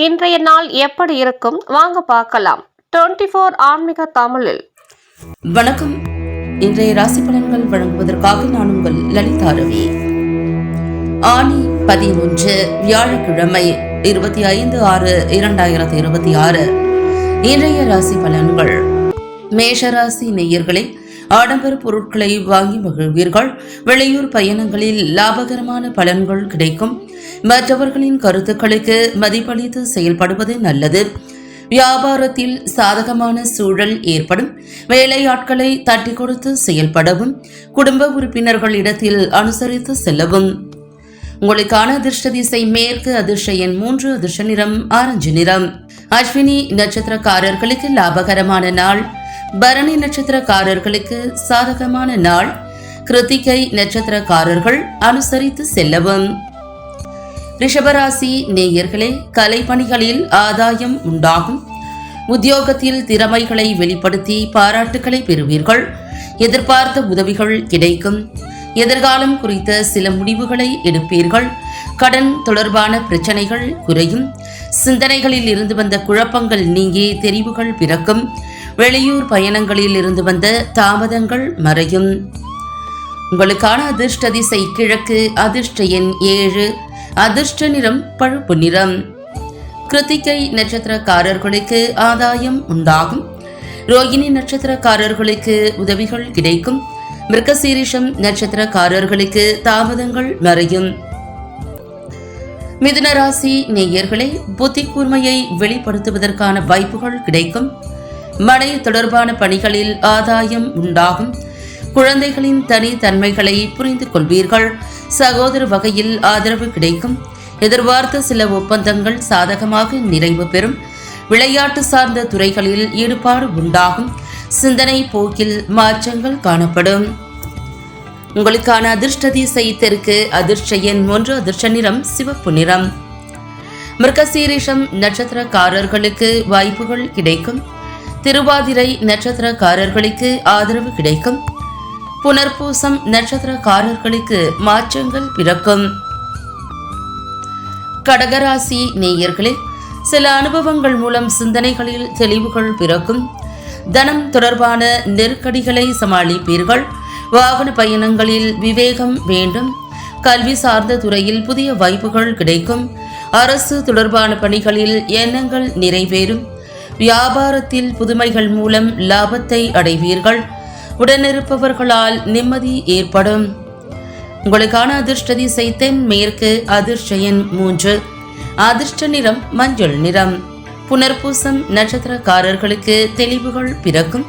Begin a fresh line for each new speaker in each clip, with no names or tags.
இன்றைய நாள் எப்படி இருக்கும் வாங்க பார்க்கலாம். 24 ஆன்மீக தமிழில்
வணக்கம். இன்றைய ராசி பலன்கள் வழங்குவதற்காக நான் உங்கள் லலிதா ரவி. ஆனி 11 வியாழக்கிழமை 25/6/2026 இன்றைய ராசி பலன்கள். மேஷராசி நேயர்களே, ஆடம்பர பொருட்களை வாங்கி மகிழ்வீர்கள். வெளியூர் பயணங்களில் லாபகரமான பலன்கள் கிடைக்கும். மற்றவர்களின் கருத்துக்களுக்கு மதிப்பளித்து செயல்படுவது நல்லது. வியாபாரத்தில் சாதகமான சூழல் ஏற்படும். வேலையாட்களை தட்டி கொடுத்து செயல்படவும், குடும்ப உறுப்பினர்களிடத்தில் அனுசரித்து செல்லவும். உங்களுக்கான அதிர்ஷ்ட திசை மேற்கு, அதிர்ஷ்ட எண் 3, அதிர்ஷ்ட நிறம் ஆரஞ்சு நிறம். அஸ்வினி நட்சத்திரக்காரர்களுக்கு லாபகரமான நாள். பரணி நட்சத்திரக்காரர்களுக்கு சாதகமான நாள். கிருத்திகை நட்சத்திரக்காரர்கள் அனுசரித்து செல்லவும். ரிஷபராசி நேயர்களே, கலைப்பணிகளில் ஆதாயம் உண்டாகும். உத்தியோகத்தில் திறமைகளை வெளிப்படுத்தி பாராட்டுக்களை பெறுவீர்கள். எதிர்பார்த்த உதவிகள் கிடைக்கும். எதிர்காலம் குறித்த சில முடிவுகளை எடுப்பீர்கள். கடன் தொடர்பான பிரச்சனைகள் குறையும். சிந்தனைகளில் இருந்து வந்த குழப்பங்கள் நீங்கி தெரிவுகள் பிறக்கும். வெளியூர் பயணங்களில் இருந்து வந்த தாமதங்கள் மறையும். உங்களுக்கான அதிர்ஷ்ட திசை கிழக்கு, அதிர்ஷ்ட எண் 7, அதிர்ஷ்ட நிறம் பழுப்பு நிறம். கிருத்திகை நட்சத்திரக்காரர்களுக்கு ஆதாயம் உண்டாகும். ரோகிணி நட்சத்திரக்காரர்களுக்கு உதவிகள் கிடைக்கும். மிருகசீரிஷம் நட்சத்திரக்காரர்களுக்கு தாமதங்கள் மறையும். மிதுன ராசி நேயர்களே, புத்தி கூர்மையை வெளிப்படுத்துவதற்கான வாய்ப்புகள் கிடைக்கும். மனை தொடர்பான பணிகளில் ஆதாயம் உண்டாகும். குழந்தைகளின் தனித்தன்மைகளை புரிந்து கொள்வீர்கள். சகோதர வகையில் ஆதரவு கிடைக்கும். எதிர்பார்த்த சில ஒப்பந்தங்கள் சாதகமாக நிறைவு பெறும். விளையாட்டு சார்ந்த துறைகளில் ஈடுபாடு உண்டாகும். சிந்தனை போக்கில் மாற்றங்கள் காணப்படும். உங்களுக்கான அதிர்ஷ்ட திசை தெற்கு, அதிர்ஷ்ட எண் 1, அதிர்ஷ்ட நிறம் சிவப்பு நிறம். மிருகசீரிஷம் நட்சத்திரக்காரர்களுக்கு வாய்ப்புகள் கிடைக்கும். திருவாதிரை நட்சத்திரக்காரர்களுக்கு ஆதரவு கிடைக்கும். புனர்பூசம் நட்சத்திரக்காரர்களுக்கு மாற்றங்கள் பிறக்கும். கடகராசி நேயர்களே, சில அனுபவங்கள் மூலம் சிந்தனைகளில் தெளிவுகள் பிறக்கும். தனம் தொடர்பான நெருக்கடிகளை சமாளிப்பீர்கள். வாகன பயணங்களில் விவேகம் வேண்டும். கல்வி சார்ந்த துறையில் புதிய வாய்ப்புகள் கிடைக்கும். அரசு தொடர்பான பணிகளில் எண்ணங்கள் நிறைவேறும். வியாபாரத்தில் புதுமைகள் மூலம் லாபத்தை அடைவீர்கள். உடனிருப்பவர்களால் நிம்மதி ஏற்படும். உங்களுக்கான அதிர்ஷ்ட திசை தென் மேற்கு, அதிர்ஷ்ட எண் 3, அதிர்ஷ்ட நிறம் மஞ்சள் நிறம். புனர்பூசம் நட்சத்திரக்காரர்களுக்கு தெளிவுகள் பிறக்கும்.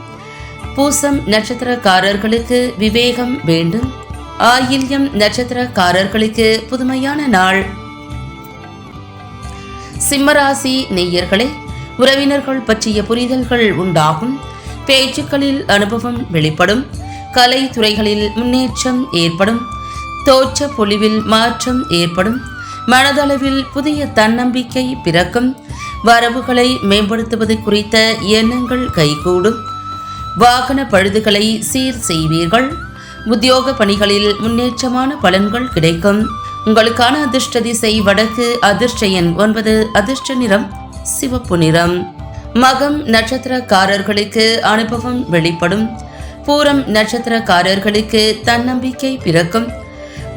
பூசம் நட்சத்திரக்காரர்களுக்கு விவேகம் வேண்டும். ஆயில்யம் நட்சத்திரக்காரர்களுக்கு புதுமையான நாள். சிம்மராசி நேயர்களே, உறவினர்கள் பற்றிய புரிதல்கள் உண்டாகும். பேச்சுக்களில் அனுபவம் வெளிப்படும். கலை துறைகளில் முன்னேற்றம் ஏற்படும். தோற்ற பொலிவில் மாற்றம் ஏற்படும். மனதளவில் புதிய தன்னம்பிக்கை பிறக்கும். வரவுகளை மேம்படுத்துவது குறித்த எண்ணங்கள் கைகூடும். வாகன பழுதுகளை சீர் செய்வீர்கள். உத்தியோக பணிகளில் முன்னேற்றமான பலன்கள் கிடைக்கும். உங்களுக்கான அதிர்ஷ்ட திசை வடக்கு, அதிர்ஷ்ட எண் 9, அதிர்ஷ்ட நிறம் சிவப்பு நிறம். மகம் நட்சத்திரக்காரர்களுக்கு அனுபவம் வெளிப்படும். பூரம் நட்சத்திரக்காரர்களுக்கு தன்னம்பிக்கை பிறக்கும்.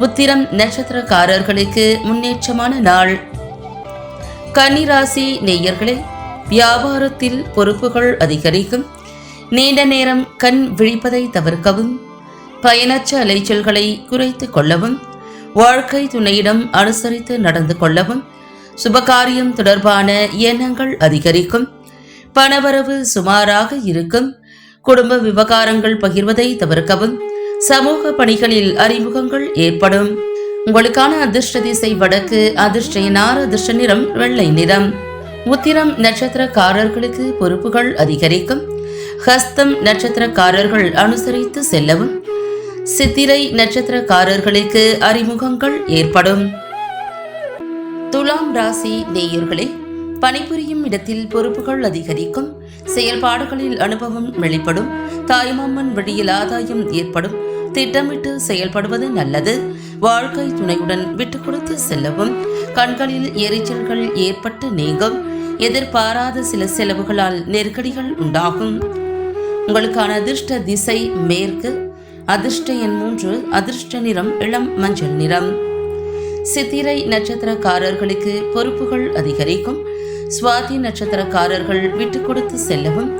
உத்திரம் நட்சத்திரக்காரர்களுக்கு முன்னேற்றமான நாள். கன்னிராசி நேயர்களே, வியாபாரத்தில் பொறுப்புகள் அதிகரிக்கும். நீண்ட நேரம் கண் விழிப்பதை தவிர்க்கவும். பயனற்ற அலைச்சல்களை குறைத்து கொள்ளவும். வாழ்க்கை துணையிடம் அனுசரித்து நடந்து கொள்ளவும். சுபகாரியம் தொடர்பான எண்ணங்கள் அதிகரிக்கும். பணவரவு சுமாராக இருக்கும். குடும்ப விவகாரங்கள் பகிர்வதை தவிர்க்கவும். சமூக பணிகளில் அறிமுகங்கள் ஏற்படும். உங்களுக்கான அதிர்ஷ்ட திசை வடக்கு, அதிர்ஷ்ட எண் 6, அதிர்ஷ்ட நிறம் வெள்ளை நிறம். உத்திரம் நட்சத்திரக்காரர்களுக்கு பொறுப்புகள் அதிகரிக்கும். ஹஸ்தம் நட்சத்திரக்காரர்கள் அனுசரித்து செல்லவும். சித்திரை நட்சத்திரக்காரர்களுக்கு அறிமுகங்கள் ஏற்படும். துலாம் ராசி நேயர்களே, பணிபுரியும் இடத்தில் பொறுப்புகள் அதிகரிக்கும். செயல்பாடுகளில் அனுபவம் வெளிப்படும். தாய்மாமன் வழியில் ஆதாயம் ஏற்படும். திட்டமிட்டு செயல்படுவது நல்லது. வாழ்க்கை துணையுடன் விட்டுக் கொடுத்து செல்லவும். கண்களில் எரிச்சல்கள் ஏற்பட்டு நீங்கும். எதிர்பாராத சில செலவுகளால் நெருக்கடிகள் உண்டாகும். உங்களுக்கான அதிர்ஷ்ட திசை மேற்கு. அதிர்ஷ்ட எண் 3. அதிர்ஷ்ட நிறம் இளம் மஞ்சள் நிறம். சித்திரை நட்சத்திரக்காரர்களுக்கு பொறுப்புகள் அதிகரிக்கும். சுவாதி நட்சத்திரக்காரர்கள் விட்டுக் கொடுத்து செல்லவும்.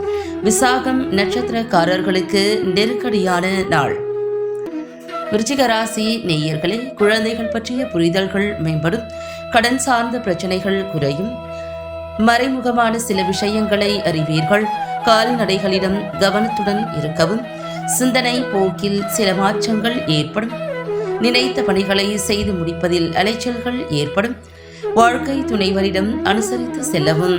விசாகம் நட்சத்திரக்காரர்களுக்கு நெருக்கடியான நாள். விருச்சிக ராசி நேயர்களே, குழந்தைகள் பற்றிய புரிதல்கள் மேம்படும். கடன் சார்ந்த பிரச்சனைகள் குறையும். மறைமுகமான சில விஷயங்களை அறிவீர்கள். கால்நடைகளிடம் கவனத்துடன் இருக்கவும். சிந்தனை போக்கில் சில மாற்றங்கள் ஏற்படும். நினைத்த பணிகளை செய்து முடிப்பதில் அலைச்சல்கள் ஏற்படும். வாழ்க்கை துணைவரிடம் அனுசரித்து செல்லவும்.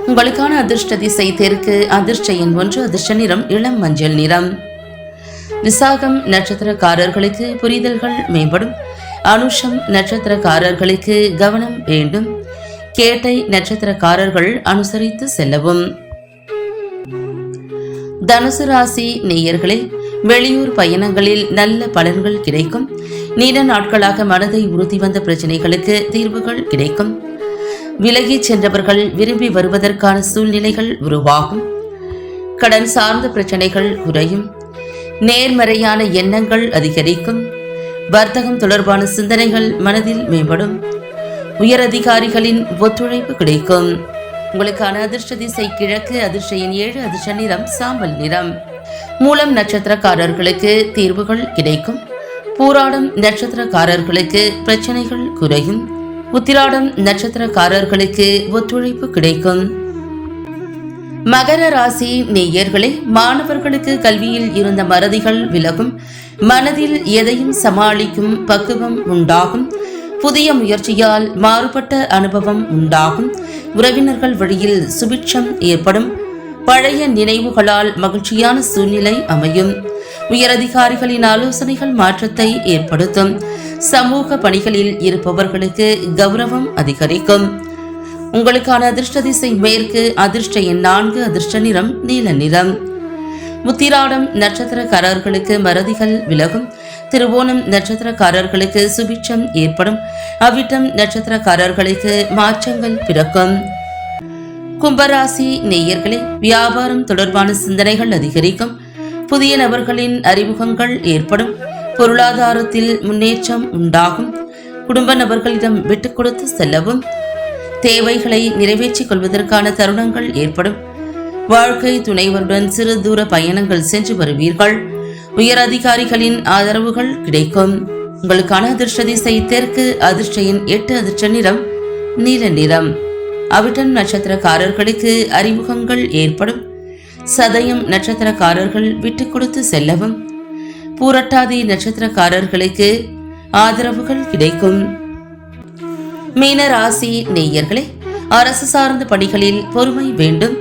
உங்களுக்கான அதிர்ஷ்ட திசை தெற்கு. அதிர்ஷ்ட எண் 1. அதிர்ஷ்ட நிறம் இளம் மஞ்சள் நிறம். விசாகம் நட்சத்திரக்காரர்களுக்கு புரிதல்கள் மேம்படும். அனுஷம் நட்சத்திரக்காரர்களுக்கு கவனம் வேண்டும். கேட்டை நட்சத்திரக்காரர்கள் அனுசரித்து செல்லவும். தனுசு ராசி நேயர்களே, வெளியூர் பயணங்களில் நல்ல பலன்கள் கிடைக்கும். நீண்ட நாட்களாக மனதை உறுத்தி வந்த பிரச்சனைகளுக்கு தீர்வுகள் கிடைக்கும். விலகி சென்றவர்கள் விரும்பி வருவதற்கான சூழ்நிலைகள் உருவாகும். கடன் சார்ந்த பிரச்சனைகள் குறையும். நேர்மறையான எண்ணங்கள் அதிகரிக்கும். வர்த்தகம் தொடர்பான சிந்தனைகள் மனதில் மேம்படும். உயரதிகாரிகளின் ஒத்துழைப்பு கிடைக்கும். உங்களுக்கான அதிர்ஷ்ட திசை கிழக்கு. அதிர்ஷ்ட எண் 7. அதிர்ஷ்ட நிறம் சாம்பல் நிறம். மூலம் நட்சத்திரக்காரர்களுக்கு தீர்வுகள் கிடைக்கும். பூராடம் நட்சத்திரக்காரர்களுக்கு பிரச்சனைகள் குறையும். உத்திராடம் நட்சத்திரக்காரர்களுக்கு ஒத்துழைப்பு கிடைக்கும். மகர ராசி நேயர்களே, மாணவர்களுக்கு கல்வியில் இருந்த மறதிகள் விலகும். மனதில் எதையும் சமாளிக்கும் பக்குவம் உண்டாகும். புதிய முயற்சியால் மாறுபட்ட அனுபவம் உண்டாகும். உறவினர்கள் வழியில் சுபிட்சம் ஏற்படும். பழைய நினைவுகளால் மகிழ்ச்சியான சூழ்நிலை அமையும். உயரதிகாரிகளின் ஆலோசனைகள் மாற்றத்தை ஏற்படுத்தும். சமூக பணிகளில் இருப்பவர்களுக்கு கௌரவம் அதிகரிக்கும். உங்களுக்கான அதிர்ஷ்ட திசை மேற்கு. அதிர்ஷ்ட எண் 4. அதிர்ஷ்ட நிறம் நீல நிறம். உத்திராடம் நட்சத்திரக்காரர்களுக்கு மறதிகள் விலகும். திருவோணம் நட்சத்திரக்காரர்களுக்கு சுபிட்சம் ஏற்படும். அவிட்டம் நட்சத்திரக்காரர்களுக்கு மாற்றங்கள் பிறக்கும். கும்பராசி நேயர்களே, வியாபாரம் தொடர்பான சிந்தனைகள் அதிகரிக்கும். புதிய நபர்களின் அறிமுகங்கள் ஏற்படும். பொருளாதாரத்தில் முன்னேற்றம் உண்டாகும். குடும்ப நபர்களிடம் விட்டுக் கொடுத்து செல்லவும். தேவைகளை நிறைவேற்றிக் கொள்வதற்கான தருணங்கள் ஏற்படும். வாழ்க்கை துணைவருடன் சிறு தூர பயணங்கள் சென்று வருவீர்கள். உயர் அதிகாரிகளின் ஆதரவுகள் கிடைக்கும். உங்களுக்கான அதிர்ஷ்ட திசை தெற்கு. அதிர்ஷ்ட எண் 8. அதிர்ஷ்ட நிறம் நீல நிறம். அவிட்டம் நட்சத்திரக்காரர்களுக்கு அறிமுகங்கள் ஏற்படும். சதயம் நட்சத்திரக்காரர்கள் விட்டுக் கொடுத்து செல்லவும். பூரட்டாதி நட்சத்திரக்காரர்களுக்கு ஆதரவுகள் கிடைக்கும். மீன ராசி நேயர்களே, அரசு சார்ந்த பணிகளில் பொறுமை வேண்டும்.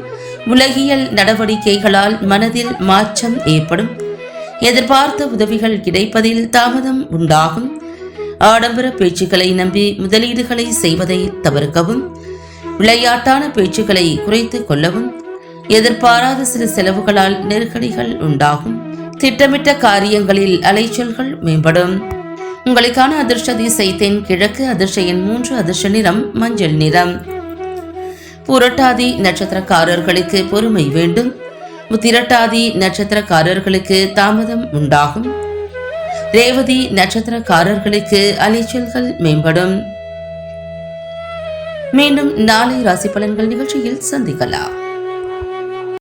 உலகியல் நடவடிக்கைகளால் மனதில் மாற்றம் ஏற்படும். எதிர்பார்த்த உதவிகள் கிடைப்பதில் தாமதம் உண்டாகும். ஆடம்பர பேச்சுக்களை நம்பி முதலீடுகளை செய்வதை தவிர்க்கவும். விளையாட்டான பேச்சுக்களை குறைத்துக் கொள்ளவும். எதிர்பாராத சில செலவுகளால் நெருக்கடிகள் உண்டாகும். திட்டமிட்ட காரியங்களில் அலைச்சல்கள் மேம்படும். உங்களுக்கான அதிர்ஷ்ட திசை தென் கிழக்கு. அதிர்ஷ்ட எண் 3. அதிர்ஷ்ட நிறம் மஞ்சள் நிறம். புரட்டாதி நட்சத்திரக்காரர்களுக்கு பொறுமை வேண்டும். உத்திரட்டாதி நட்சத்திரக்காரர்களுக்கு தாமதம் உண்டாகும். ரேவதி நட்சத்திரக்காரர்களுக்கு அலைச்சல்கள் மேம்படும். மீண்டும் நாளை ராசி பலன்கள் நிகழ்ச்சியில் சந்திக்கலாம்.